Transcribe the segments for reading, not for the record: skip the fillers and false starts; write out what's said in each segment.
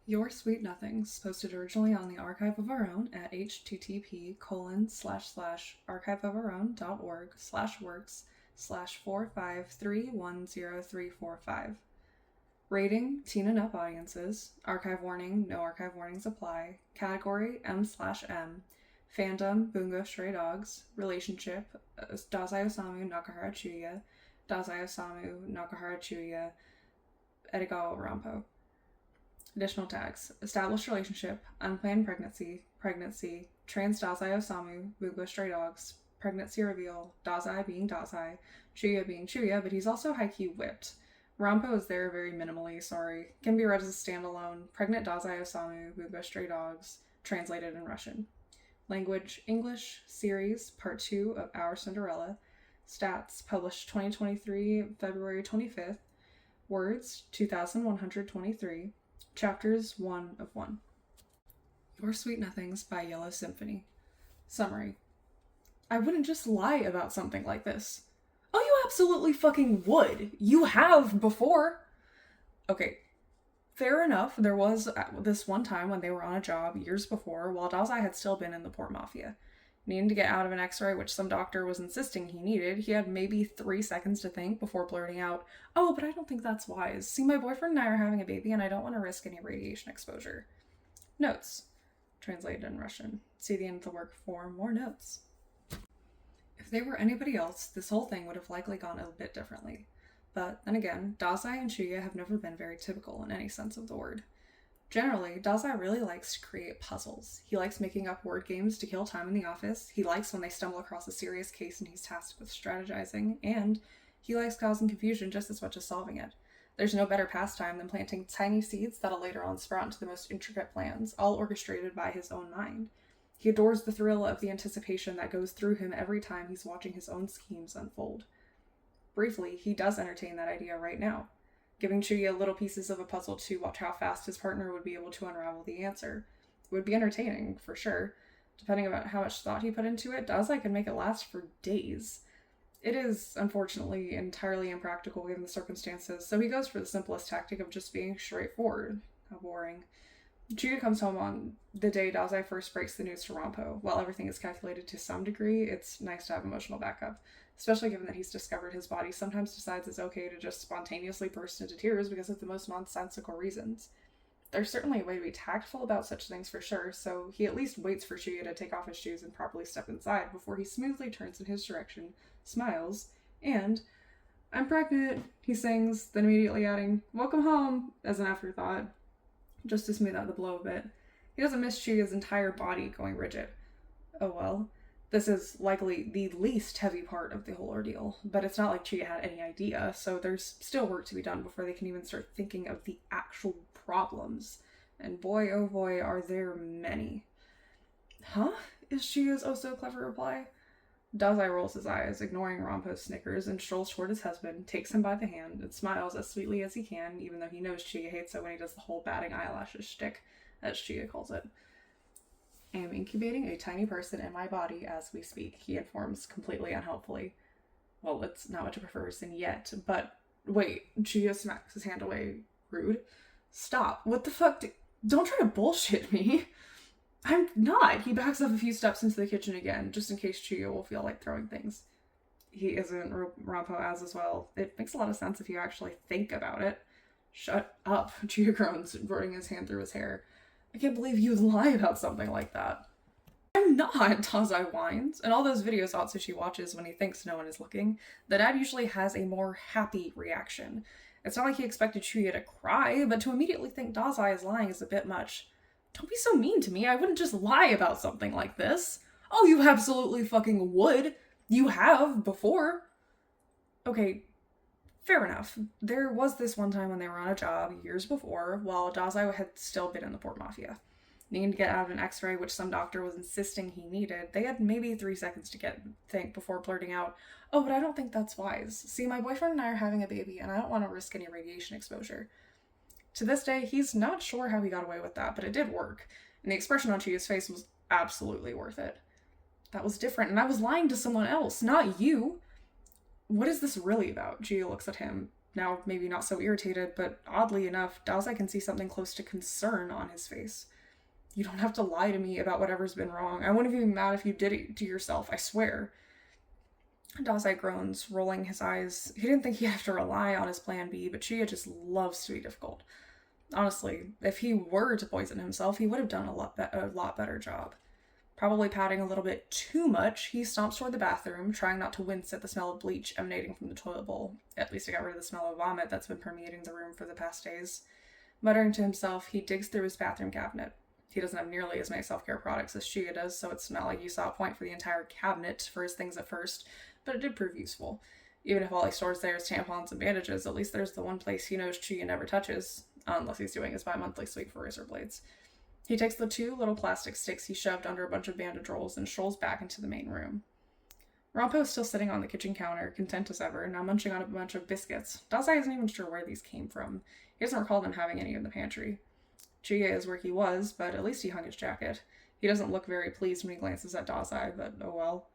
Your Sweet Nothings, posted originally on the Archive of Our Own at http://archiveofourown.org/works/45310345. Rating, teen and up audiences. Archive warning, no archive warnings apply. Category, M/M. Fandom, Bungo Stray Dogs. Relationship, Dazai Osamu Nakahara Chuya. Dazai Osamu Nakahara Chuya. Edogawa Rampo. Additional tags: established relationship, unplanned pregnancy, trans Dazai Osamu, Bungo Stray Dogs, pregnancy reveal, Dazai being Dazai, Chuya being Chuya, but he's also high-key whipped. Rampo is there very minimally, sorry. Can be read as a standalone, pregnant Dazai Osamu, Bungo Stray Dogs, translated in Russian. Language, English, series, part 2 of Our Cinderella. Stats, published 2023, February 25th. Words, 2,123. Chapters 1 of 1. Your Sweet Nothings by Yellow Symphony. Summary. I wouldn't just lie about something like this. Oh, you absolutely fucking would. You have before. Okay, fair enough. There was this one time when they were on a job years before, while Dazai had still been in the Port Mafia. Needing to get out of an x-ray, which some doctor was insisting he needed, he had maybe 3 seconds to think before blurting out, "Oh, but I don't think that's wise. See, my boyfriend and I are having a baby and I don't want to risk any radiation exposure." Notes. Translated in Russian. See the end of the work for more notes. If they were anybody else, this whole thing would have likely gone a bit differently. But then again, Dazai and Chuya have never been very typical in any sense of the word. Generally, Dazai really likes to create puzzles. He likes making up word games to kill time in the office, he likes when they stumble across a serious case and he's tasked with strategizing, and he likes causing confusion just as much as solving it. There's no better pastime than planting tiny seeds that'll later on sprout into the most intricate plans, all orchestrated by his own mind. He adores the thrill of the anticipation that goes through him every time he's watching his own schemes unfold. Briefly, he does entertain that idea right now, giving Chuya little pieces of a puzzle to watch how fast his partner would be able to unravel the answer. It would be entertaining, for sure. Depending on how much thought he put into it, Dazai can make it last for days. It is, unfortunately, entirely impractical given the circumstances, so he goes for the simplest tactic of just being straightforward. How boring. Chuya comes home on the day Dazai first breaks the news to Rampo. While everything is calculated to some degree, it's nice to have emotional backup, especially given that he's discovered his body sometimes decides it's okay to just spontaneously burst into tears because of the most nonsensical reasons. There's certainly a way to be tactful about such things for sure, so he at least waits for Chuya to take off his shoes and properly step inside before he smoothly turns in his direction, smiles, and, "I'm pregnant," he sings, then immediately adding, "Welcome home," as an afterthought, just to smooth out the blow a bit. He doesn't miss Chuya's entire body going rigid. Oh well. This is likely the least heavy part of the whole ordeal, but it's not like Chuya had any idea, so there's still work to be done before they can even start thinking of the actual problems. And boy, oh boy, are there many. Huh? Is Chuya's oh so clever reply. Dazai rolls his eyes, ignoring Rampo's snickers, and strolls toward his husband, takes him by the hand, and smiles as sweetly as he can, even though he knows Chuya hates it when he does the whole batting eyelashes shtick, as Chuya calls it. "I am incubating a tiny person in my body as we speak," he informs, completely unhelpfully. Well, it's not what you prefer than yet, but wait, Chuya smacks his hand away. Rude. "Stop. What the fuck? Don't try to bullshit me." "I'm not." He backs up a few steps into the kitchen again, just in case Chuya will feel like throwing things. He isn't, Rampo adds as well. It makes a lot of sense if you actually think about it. "Shut up," Chuya groans, running his hand through his hair. "I can't believe you'd lie about something like that." "I'm not," Dazai whines. In all those videos Atsushi watches when he thinks no one is looking, the dad usually has a more happy reaction. It's not like he expected Chuya to cry, but to immediately think Dazai is lying is a bit much. "Don't be so mean to me. I wouldn't just lie about something like this." "Oh, you absolutely fucking would. You have before." Okay, fair enough. There was this one time when they were on a job years before, while Dazai had still been in the Port Mafia. Needing to get out of an x-ray, which some doctor was insisting he needed, they had maybe 3 seconds to think before blurting out, "Oh, but I don't think that's wise. See, my boyfriend and I are having a baby, and I don't want to risk any radiation exposure." To this day, he's not sure how he got away with that, but it did work, and the expression on Chia's face was absolutely worth it. "That was different, and I was lying to someone else, not you." "What is this really about?" Gia looks at him. Now, maybe not so irritated, but oddly enough, Daozai can see something close to concern on his face. You don't have to lie to me about whatever's been wrong. I wouldn't even be mad if you did it to yourself, I swear. Daozai groans, rolling his eyes. He didn't think he'd have to rely on his plan B, but Chuya just loves to be difficult. Honestly, if he were to poison himself, he would have done a lot better job. Probably pouting a little bit too much, he stomps toward the bathroom, trying not to wince at the smell of bleach emanating from the toilet bowl. At least to get rid of the smell of vomit that's been permeating the room for the past days. Muttering to himself, he digs through his bathroom cabinet. He doesn't have nearly as many self-care products as Chuya does, so it's not like he saw a point for the entire cabinet for his things at first, but it did prove useful. Even if all he stores there is tampons and bandages, at least there's the one place he knows Chuya never touches, unless he's doing his bi-monthly sweep for razor blades. He takes the 2 little plastic sticks he shoved under a bunch of bandage rolls and strolls back into the main room. Rampo is still sitting on the kitchen counter, content as ever, now munching on a bunch of biscuits. Daozai isn't even sure where these came from. He doesn't recall them having any in the pantry. Chuya is where he was, but at least he hung his jacket. He doesn't look very pleased when he glances at Daozai, but oh well.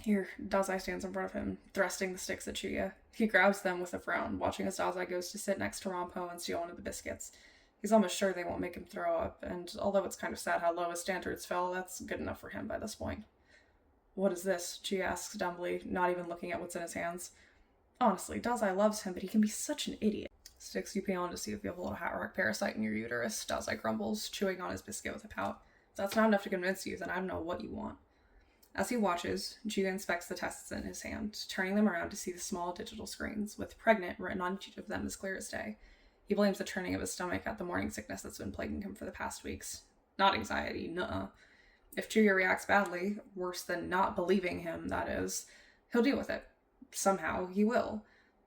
Here, Daozai stands in front of him, thrusting the sticks at Chuya. He grabs them with a frown, watching as Daozai goes to sit next to Rampo and steal one of the biscuits. He's almost sure they won't make him throw up, and although it's kind of sad how low his standards fell, that's good enough for him by this point. What is this? Chuya asks dumbly, not even looking at what's in his hands. Honestly, Daozai loves him, but he can be such an idiot. Sticks you pee on to see if you have a little hat rock parasite in your uterus, Daozai grumbles, chewing on his biscuit with a pout. If that's not enough to convince you, then I don't know what you want. As he watches, Chuya inspects the tests in his hand, turning them around to see the small digital screens, with pregnant written on each of them as clear as day. He blames the turning of his stomach at the morning sickness that's been plaguing him for the past weeks. Not anxiety, nuh-uh. If Chuya reacts badly, worse than not believing him, that is, he'll deal with it. Somehow, he will.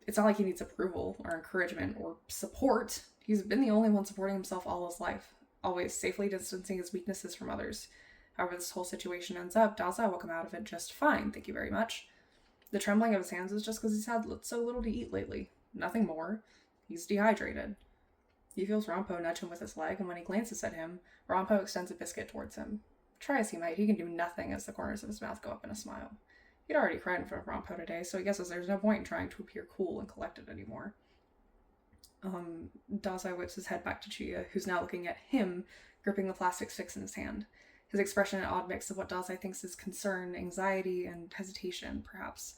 It's not like he needs approval, or encouragement, or support. He's been the only one supporting himself all his life, always safely distancing his weaknesses from others. However this whole situation ends up, Daozai will come out of it just fine, thank you very much. The trembling of his hands is just because he's had so little to eat lately. Nothing more. He's dehydrated. He feels Rampo nudge him with his leg, and when he glances at him, Rampo extends a biscuit towards him. Try as he might, he can do nothing as the corners of his mouth go up in a smile. He'd already cried in front of Rampo today, so he guesses there's no point in trying to appear cool and collected anymore. Daozai whips his head back to Chuya, who's now looking at him, gripping the plastic sticks in his hand. His expression an odd mix of what Daozai thinks is concern, anxiety, and hesitation, perhaps.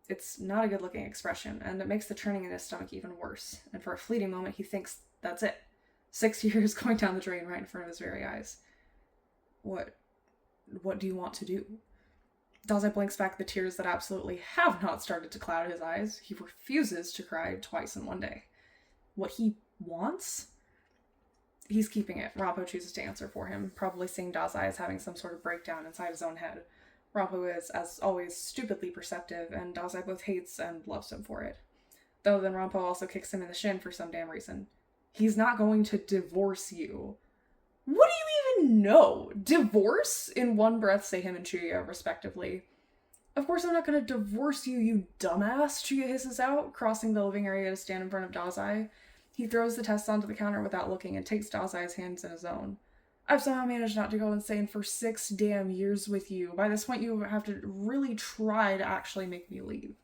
It's not a good-looking expression, and it makes the churning in his stomach even worse, and for a fleeting moment he thinks that's it. 6 years going down the drain right in front of his very eyes. What do you want to do? Daozai blinks back the tears that absolutely have not started to cloud his eyes. He refuses to cry twice in one day. What he wants? He's keeping it. Rampo chooses to answer for him, probably seeing Daozai as having some sort of breakdown inside his own head. Rampo is, as always, stupidly perceptive, and Daozai both hates and loves him for it. Though then Rampo also kicks him in the shin for some damn reason. He's not going to divorce you. What do you even know? Divorce? In one breath say him and Chuya, respectively. Of course I'm not going to divorce you, you dumbass, Chuya hisses out, crossing the living area to stand in front of Daozai. He throws the tests onto the counter without looking and takes Daozai's hands in his own. I've somehow managed not to go insane for 6 damn years with you. By this point, you have to really try to actually make me leave.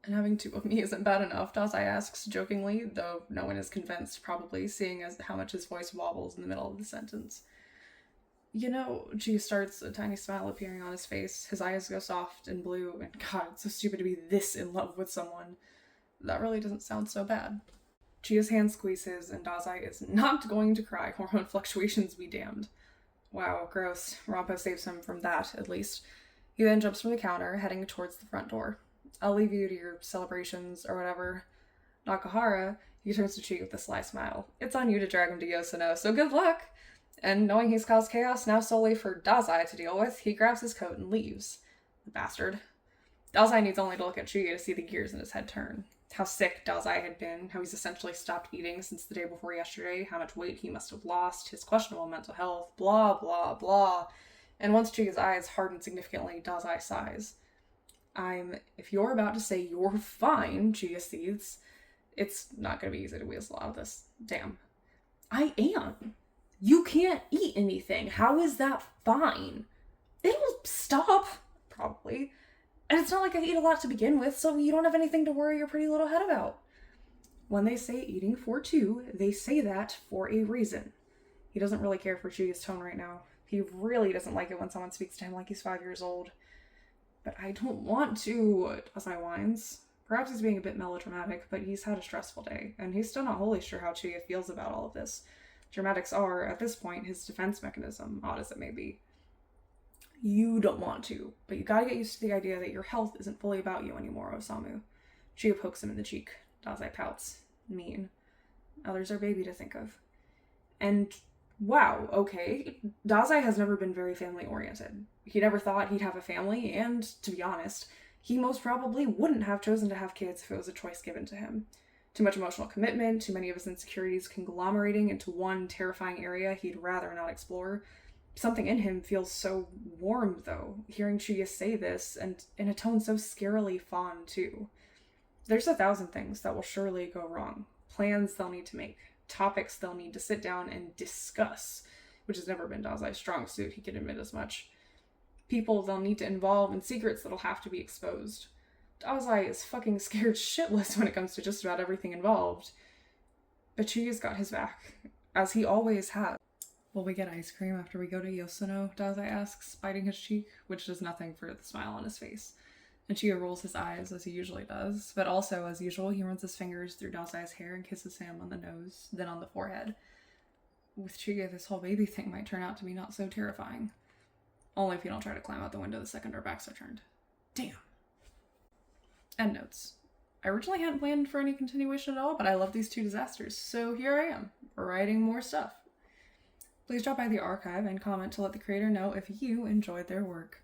And having 2 of me isn't bad enough, Daozai asks jokingly, though no one is convinced, probably, seeing as how much his voice wobbles in the middle of the sentence. You know, G starts, a tiny smile appearing on his face. His eyes go soft and blue, and God, it's so stupid to be this in love with someone. That really doesn't sound so bad. Chia's hand squeezes, and Daozai is not going to cry. Hormone fluctuations be damned. Wow, gross. Rampo saves him from that, at least. He then jumps from the counter, heading towards the front door. I'll leave you to your celebrations, or whatever. Nakahara, he turns to Chi with a sly smile. It's on you to drag him to Yosono, so good luck! And knowing he's caused chaos now solely for Daozai to deal with, he grabs his coat and leaves. The bastard. Daozai needs only to look at Chuya to see the gears in his head turn. How sick Daozai had been, how he's essentially stopped eating since the day before yesterday, how much weight he must have lost, his questionable mental health, blah, blah, blah. And once Chuya's eyes harden significantly, Daozai sighs. If you're about to say you're fine, Chuya seethes, it's not going to be easy to weasel out of this. Damn. I am. You can't eat anything. How is that fine? It'll stop, probably. And it's not like I eat a lot to begin with, so you don't have anything to worry your pretty little head about. When they say eating for two, they say that for a reason. He doesn't really care for Chuya's tone right now. He really doesn't like it when someone speaks to him like he's 5 years old. But I don't want to, Dazai whines. Perhaps he's being a bit melodramatic, but he's had a stressful day, and he's still not wholly sure how Chuya feels about all of this. Dramatics are, at this point, his defense mechanism, odd as it may be. You don't want to, but you gotta get used to the idea that your health isn't fully about you anymore, Osamu. Chuya pokes him in the cheek. Dazai pouts. Mean. Others are baby to think of. And wow, okay, Dazai has never been very family-oriented. He never thought he'd have a family, and, to be honest, he most probably wouldn't have chosen to have kids if it was a choice given to him. Too much emotional commitment, too many of his insecurities conglomerating into one terrifying area he'd rather not explore. Something in him feels so warm, though, hearing Chuya say this, and in a tone so scarily fond, too. There's 1,000 things that will surely go wrong. Plans they'll need to make. Topics they'll need to sit down and discuss, which has never been Dazai's strong suit, he can admit as much. People they'll need to involve, and secrets that'll have to be exposed. Dazai is fucking scared shitless when it comes to just about everything involved. But Chuya's got his back, as he always has. Will we get ice cream after we go to Yosono? Dazai asks, biting his cheek, which does nothing for the smile on his face. And Chuya rolls his eyes, as he usually does, but also, as usual, he runs his fingers through Dazai's hair and kisses him on the nose, then on the forehead. With Chuya, this whole baby thing might turn out to be not so terrifying. Only if you don't try to climb out the window the second our backs are turned. Damn. Endnotes. I originally hadn't planned for any continuation at all, but I love these two disasters, so here I am, writing more stuff. Please drop by the archive and comment to let the creator know if you enjoyed their work.